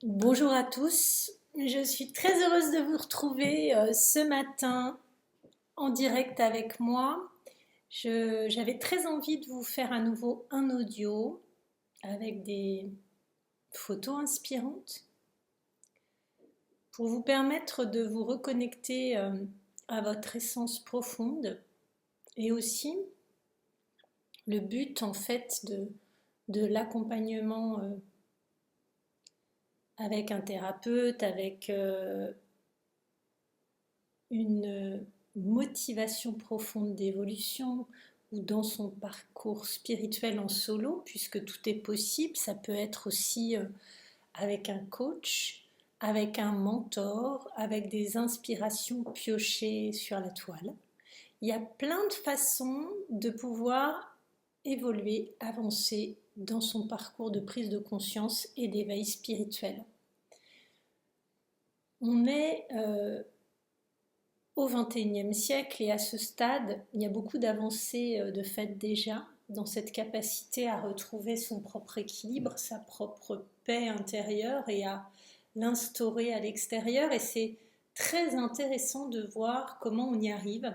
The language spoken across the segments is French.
Bonjour à tous, je suis très heureuse de vous retrouver ce matin en direct avec moi. J'avais très envie de vous faire à nouveau un audio avec des photos inspirantes pour vous permettre de vous reconnecter à votre essence profonde et aussi le but en fait de l'accompagnement avec un thérapeute, avec une motivation profonde d'évolution ou dans son parcours spirituel en solo, puisque tout est possible, ça peut être aussi avec un coach, avec un mentor, avec des inspirations piochées sur la toile. Il y a plein de façons de pouvoir évoluer, avancer dans son parcours de prise de conscience et d'éveil spirituel. On est au XXIe siècle et à ce stade, il y a beaucoup d'avancées de fait déjà dans cette capacité à retrouver son propre équilibre, sa propre paix intérieure et à l'instaurer à l'extérieur. Et c'est très intéressant de voir comment on y arrive,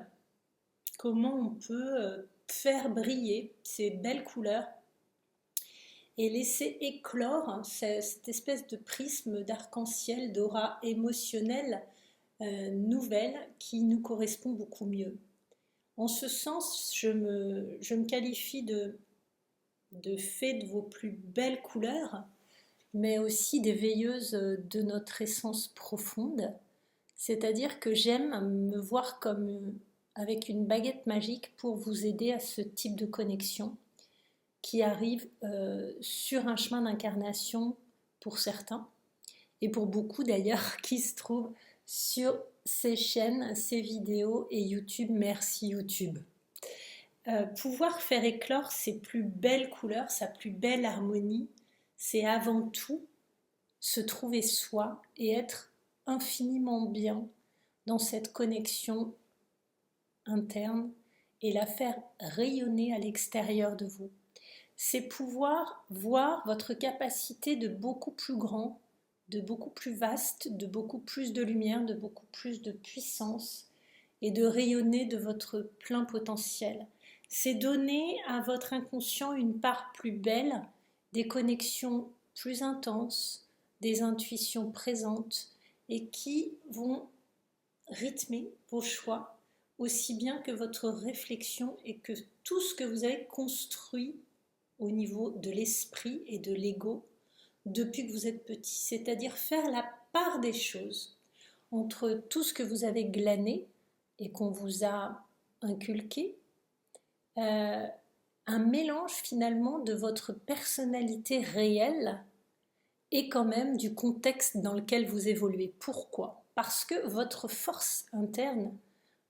comment on peut faire briller ces belles couleurs et laisser éclore cette espèce de prisme d'arc-en-ciel, d'aura émotionnelle nouvelle qui nous correspond beaucoup mieux. En ce sens, je me qualifie de fée de vos plus belles couleurs, mais aussi des veilleuses de notre essence profonde. C'est-à-dire que j'aime me voir comme avec une baguette magique pour vous aider à ce type de connexion qui arrive sur un chemin d'incarnation pour certains, et pour beaucoup d'ailleurs qui se trouvent sur ces chaînes, ces vidéos et YouTube. Merci YouTube. Pouvoir faire éclore ses plus belles couleurs, sa plus belle harmonie, c'est avant tout se trouver soi et être infiniment bien dans cette connexion interne et la faire rayonner à l'extérieur de vous. C'est pouvoir voir votre capacité de beaucoup plus grand, de beaucoup plus vaste, de beaucoup plus de lumière, de beaucoup plus de puissance et de rayonner de votre plein potentiel. C'est donner à votre inconscient une part plus belle, des connexions plus intenses, des intuitions présentes et qui vont rythmer vos choix aussi bien que votre réflexion et que tout ce que vous avez construit au niveau de l'esprit et de l'ego depuis que vous êtes petit, c'est-à-dire faire la part des choses entre tout ce que vous avez glané et qu'on vous a inculqué, un mélange finalement de votre personnalité réelle et quand même du contexte dans lequel vous évoluez. Pourquoi ? Parce que votre force interne,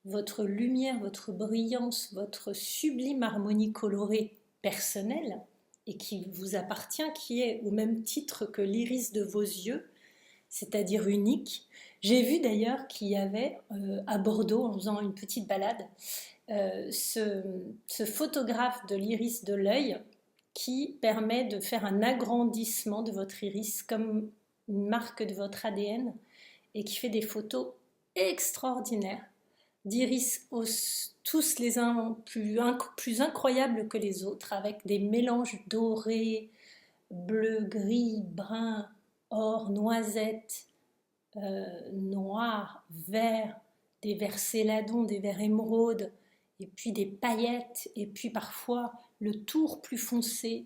votre lumière, votre brillance, votre sublime harmonie colorée personnelle, et qui vous appartient, qui est au même titre que l'iris de vos yeux, c'est-à-dire unique. J'ai vu d'ailleurs qu'il y avait à Bordeaux, en faisant une petite balade, ce photographe de l'iris de l'œil qui permet de faire un agrandissement de votre iris comme une marque de votre ADN et qui fait des photos extraordinaires d'iris tous les uns plus incroyables que les autres, avec des mélanges dorés, bleu, gris, brun, or, noisette, noir, vert, des verts céladons, des verts émeraudes, et puis des paillettes, et puis parfois le tour plus foncé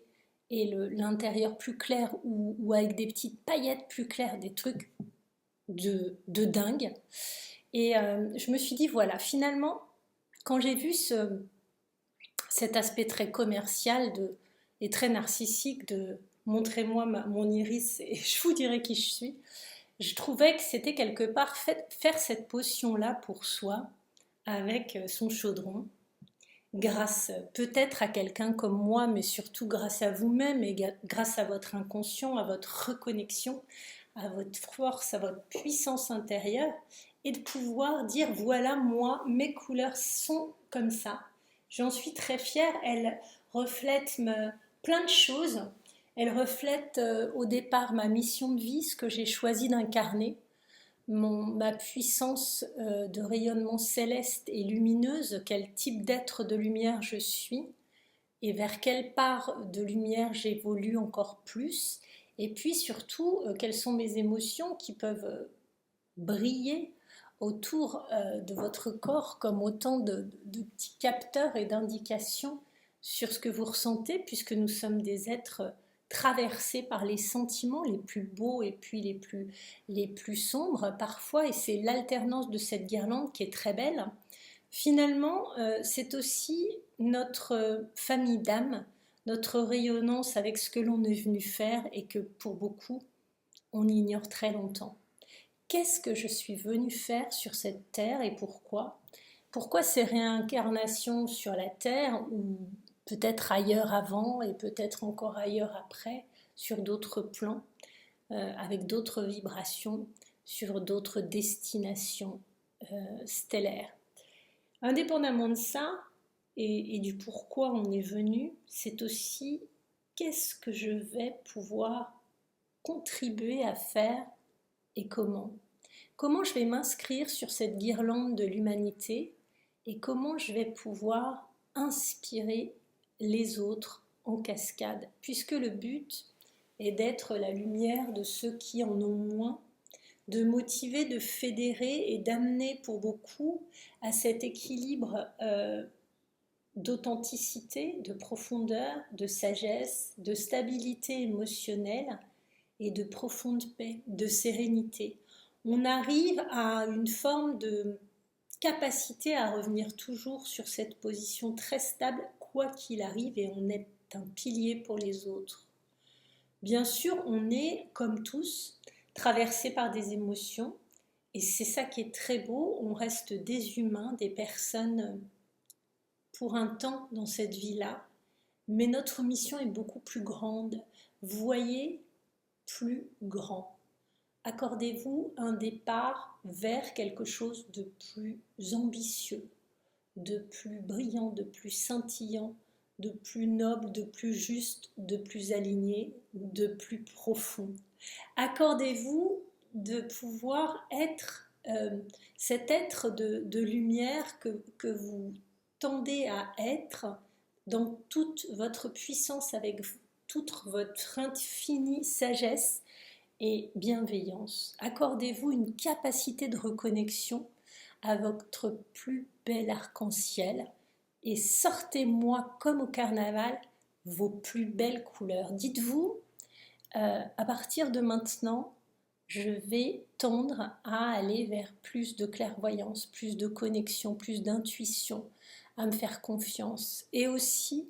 et l'intérieur plus clair ou avec des petites paillettes plus claires, des trucs de dingue. Et je me suis dit, voilà, finalement, quand j'ai vu cet aspect très commercial et très narcissique de montrez-moi mon iris et je vous dirai qui je suis, Je trouvais que c'était quelque part faire cette potion-là pour soi, avec son chaudron, grâce peut-être à quelqu'un comme moi, mais surtout grâce à vous-même et grâce à votre inconscient, à votre reconnexion, à votre force, à votre puissance intérieure, et de pouvoir dire voilà, moi, mes couleurs sont comme ça. J'en suis très fière, elles reflètent plein de choses. Elles reflètent au départ ma mission de vie, ce que j'ai choisi d'incarner, ma puissance de rayonnement céleste et lumineuse, quel type d'être de lumière je suis et vers quelle part de lumière j'évolue encore plus, et puis surtout quelles sont mes émotions qui peuvent briller autour de votre corps comme autant de petits capteurs et d'indications sur ce que vous ressentez, puisque nous sommes des êtres traversés par les sentiments les plus beaux et puis les plus sombres parfois, et c'est l'alternance de cette guirlande qui est très belle. Finalement, c'est aussi notre famille d'âme, notre rayonnance avec ce que l'on est venu faire et que pour beaucoup, on ignore très longtemps. Qu'est-ce que je suis venue faire sur cette terre et pourquoi? Pourquoi ces réincarnations sur la terre ou peut-être ailleurs avant et peut-être encore ailleurs après, sur d'autres plans, avec d'autres vibrations, sur d'autres destinations stellaires? Indépendamment de ça et du pourquoi on est venu, c'est aussi qu'est-ce que je vais pouvoir contribuer à faire et comment. Comment je vais m'inscrire sur cette guirlande de l'humanité et comment je vais pouvoir inspirer les autres en cascade, puisque le but est d'être la lumière de ceux qui en ont moins, de motiver, de fédérer et d'amener pour beaucoup à cet équilibre d'authenticité, de profondeur, de sagesse, de stabilité émotionnelle et de profonde paix, de sérénité. On arrive à une forme de capacité à revenir toujours sur cette position très stable, quoi qu'il arrive, et on est un pilier pour les autres. Bien sûr, on est, comme tous, traversé par des émotions, et c'est ça qui est très beau, on reste des humains, des personnes pour un temps dans cette vie-là, mais notre mission est beaucoup plus grande. Voyez plus grand. Accordez-vous un départ vers quelque chose de plus ambitieux, de plus brillant, de plus scintillant, de plus noble, de plus juste, de plus aligné, de plus profond. Accordez-vous de pouvoir être cet être de lumière que vous tendez à être dans toute votre puissance, avec toute votre infinie sagesse et bienveillance. Accordez-vous une capacité de reconnexion à votre plus bel arc-en-ciel et sortez-moi comme au carnaval vos plus belles couleurs. Dites-vous, à partir de maintenant, je vais tendre à aller vers plus de clairvoyance, plus de connexion, plus d'intuition, à me faire confiance et aussi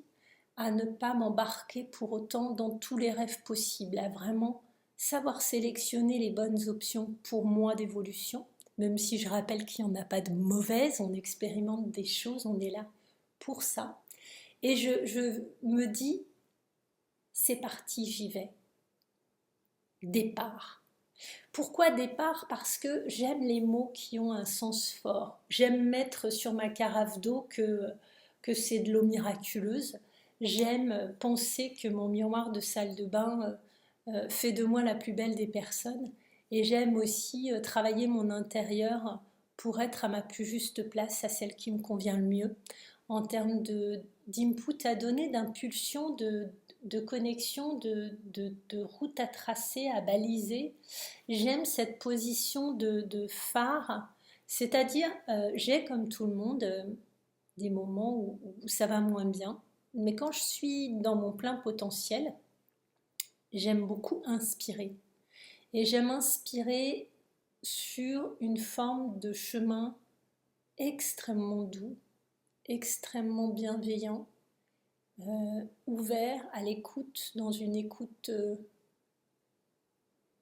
à ne pas m'embarquer pour autant dans tous les rêves possibles, à vraiment savoir sélectionner les bonnes options pour moi d'évolution, même si je rappelle qu'il n'y en a pas de mauvaises, on expérimente des choses, on est là pour ça. Et je me dis, c'est parti, j'y vais. Départ. Pourquoi départ? Parce que j'aime les mots qui ont un sens fort. J'aime mettre sur ma carafe d'eau que c'est de l'eau miraculeuse. J'aime penser que mon miroir de salle de bain fait de moi la plus belle des personnes. Et j'aime aussi travailler mon intérieur pour être à ma plus juste place, à celle qui me convient le mieux, en termes d'input à donner, d'impulsion, de connexion, de route à tracer, à baliser. J'aime cette position de phare, c'est-à-dire j'ai comme tout le monde des moments où ça va moins bien, mais quand je suis dans mon plein potentiel, j'aime beaucoup inspirer. Et j'aime inspirer sur une forme de chemin extrêmement doux, extrêmement bienveillant, ouvert à l'écoute, dans une écoute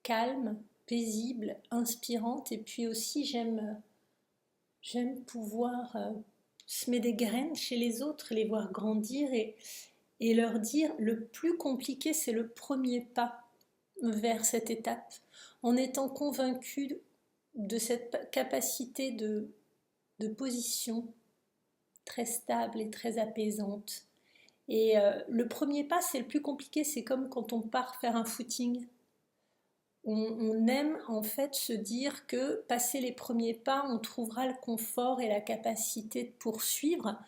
calme, paisible, inspirante. Et puis aussi, j'aime pouvoir semer des graines chez les autres, les voir grandir et leur dire le plus compliqué, c'est le premier pas vers cette étape, en étant convaincu de cette capacité de position très stable et très apaisante. Et le premier pas, c'est le plus compliqué, c'est comme quand on part faire un footing. On aime en fait se dire que passer les premiers pas, on trouvera le confort et la capacité de poursuivre,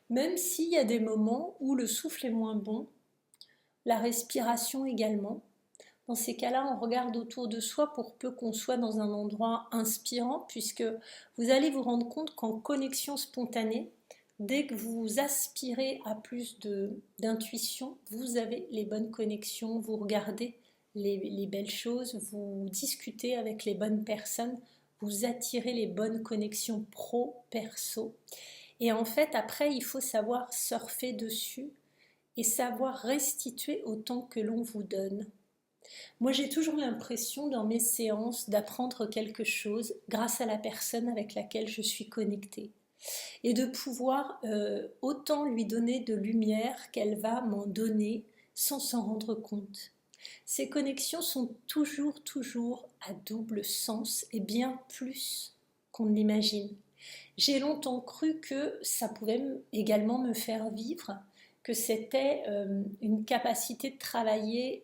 même s'il y a des moments où le souffle est moins bon, la respiration également. Dans ces cas-là, on regarde autour de soi pour peu qu'on soit dans un endroit inspirant, puisque vous allez vous rendre compte qu'en connexion spontanée, dès que vous aspirez à plus d'intuition, vous avez les bonnes connexions, vous regardez les belles choses, vous discutez avec les bonnes personnes, vous attirez les bonnes connexions pro-perso. Et en fait, après, il faut savoir surfer dessus et savoir restituer autant que l'on vous donne. Moi, j'ai toujours l'impression dans mes séances d'apprendre quelque chose grâce à la personne avec laquelle je suis connectée et de pouvoir autant lui donner de lumière qu'elle va m'en donner sans s'en rendre compte. Ces connexions sont toujours à double sens et bien plus qu'on ne l'imagine. J'ai longtemps cru que ça pouvait également me faire vivre, que c'était une capacité de travailler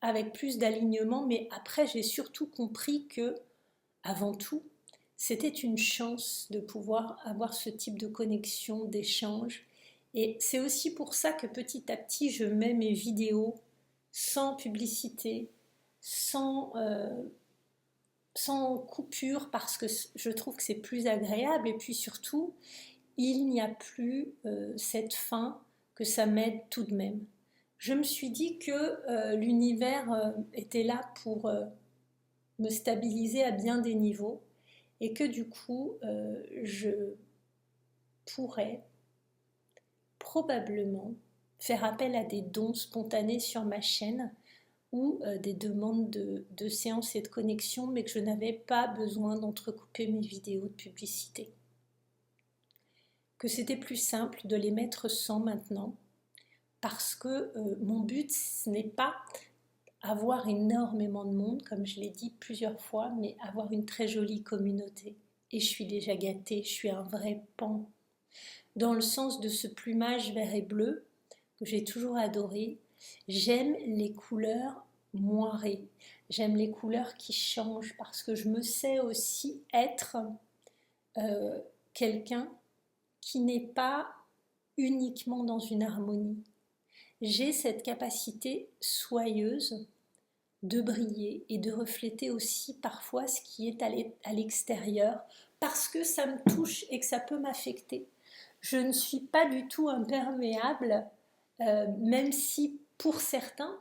avec plus d'alignement, mais après j'ai surtout compris que, avant tout, c'était une chance de pouvoir avoir ce type de connexion, d'échange. Et c'est aussi pour ça que petit à petit, je mets mes vidéos sans publicité, sans coupure, parce que je trouve que c'est plus agréable. Et puis surtout, il n'y a plus cette fin, que ça m'aide tout de même. Je me suis dit que l'univers était là pour me stabiliser à bien des niveaux et que du coup, je pourrais probablement faire appel à des dons spontanés sur ma chaîne ou des demandes de séances et de connexion, mais que je n'avais pas besoin d'entrecouper mes vidéos de publicité. Que c'était plus simple de les mettre sans maintenant, parce que mon but, ce n'est pas avoir énormément de monde, comme je l'ai dit plusieurs fois, mais avoir une très jolie communauté. Et je suis déjà gâtée, je suis un vrai pan. Dans le sens de ce plumage vert et bleu, que j'ai toujours adoré, j'aime les couleurs moirées, j'aime les couleurs qui changent, parce que je me sais aussi être quelqu'un qui n'est pas uniquement dans une harmonie. J'ai cette capacité soyeuse de briller et de refléter aussi parfois ce qui est à l'extérieur, parce que ça me touche et que ça peut m'affecter. Je ne suis pas du tout imperméable, même si pour certains,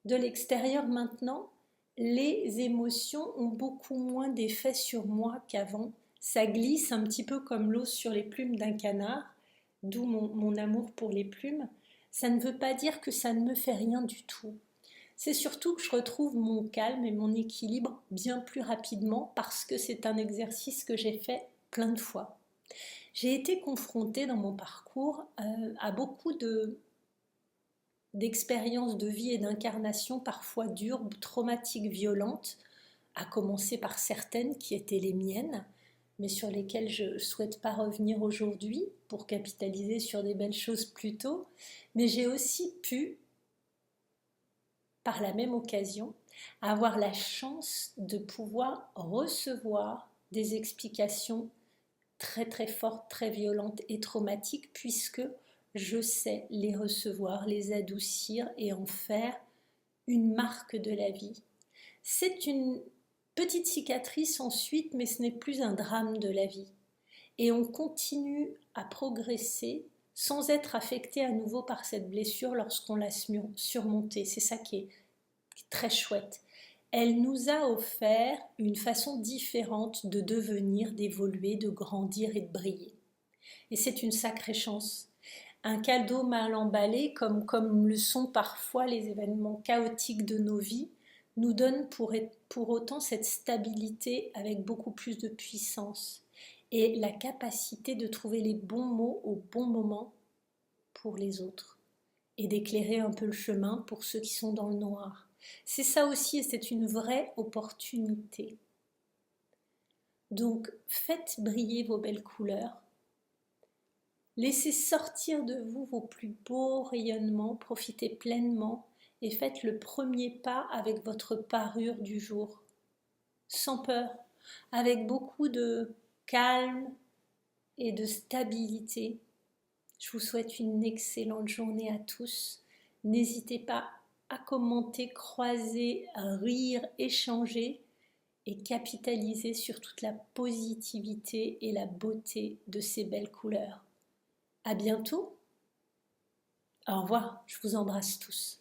de l'extérieur maintenant, les émotions ont beaucoup moins d'effet sur moi qu'avant. Ça glisse un petit peu comme l'eau sur les plumes d'un canard, d'où mon amour pour les plumes. Ça ne veut pas dire que ça ne me fait rien du tout. C'est surtout que je retrouve mon calme et mon équilibre bien plus rapidement, parce que c'est un exercice que j'ai fait plein de fois. J'ai été confrontée dans mon parcours à beaucoup d'expériences de vie et d'incarnation parfois dures, traumatiques, violentes, à commencer par certaines qui étaient les miennes, mais sur lesquelles je ne souhaite pas revenir aujourd'hui pour capitaliser sur des belles choses plus tôt. Mais j'ai aussi pu, par la même occasion, avoir la chance de pouvoir recevoir des explications très très fortes, très violentes et traumatiques, puisque je sais les recevoir, les adoucir et en faire une marque de la vie. C'est une petite cicatrice ensuite, mais ce n'est plus un drame de la vie. Et on continue à progresser sans être affecté à nouveau par cette blessure lorsqu'on l'a surmontée. C'est ça qui est très chouette. Elle nous a offert une façon différente de devenir, d'évoluer, de grandir et de briller. Et c'est une sacrée chance. Un cadeau mal emballé, comme le sont parfois les événements chaotiques de nos vies, nous donne pour autant cette stabilité avec beaucoup plus de puissance et la capacité de trouver les bons mots au bon moment pour les autres et d'éclairer un peu le chemin pour ceux qui sont dans le noir. C'est ça aussi et c'est une vraie opportunité. Donc faites briller vos belles couleurs. Laissez sortir de vous vos plus beaux rayonnements, profitez pleinement et faites le premier pas avec votre parure du jour, sans peur, avec beaucoup de calme et de stabilité. Je vous souhaite une excellente journée à tous. N'hésitez pas à commenter, croiser, à rire, échanger et capitaliser sur toute la positivité et la beauté de ces belles couleurs. À bientôt. Au revoir, je vous embrasse tous.